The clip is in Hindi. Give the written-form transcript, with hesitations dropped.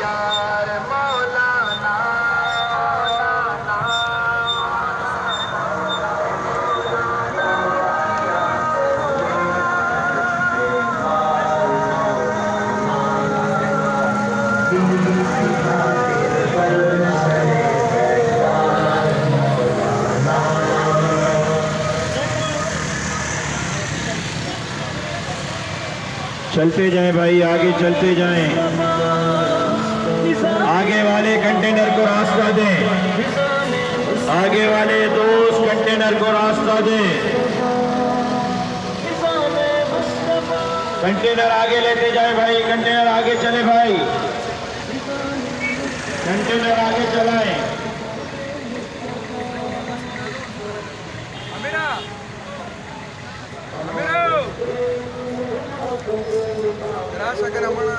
यार मौलाना। चलते जाएं भाई, आगे चलते जाएं। आगे वाले कंटेनर को रास्ता दें, आगे वाले दोस्त कंटेनर को रास्ता दें। कंटेनर आगे लेते जाए भाई, कंटेनर आगे चले भाई, कंटेनर आगे चलाएं। Gracias, que era buena.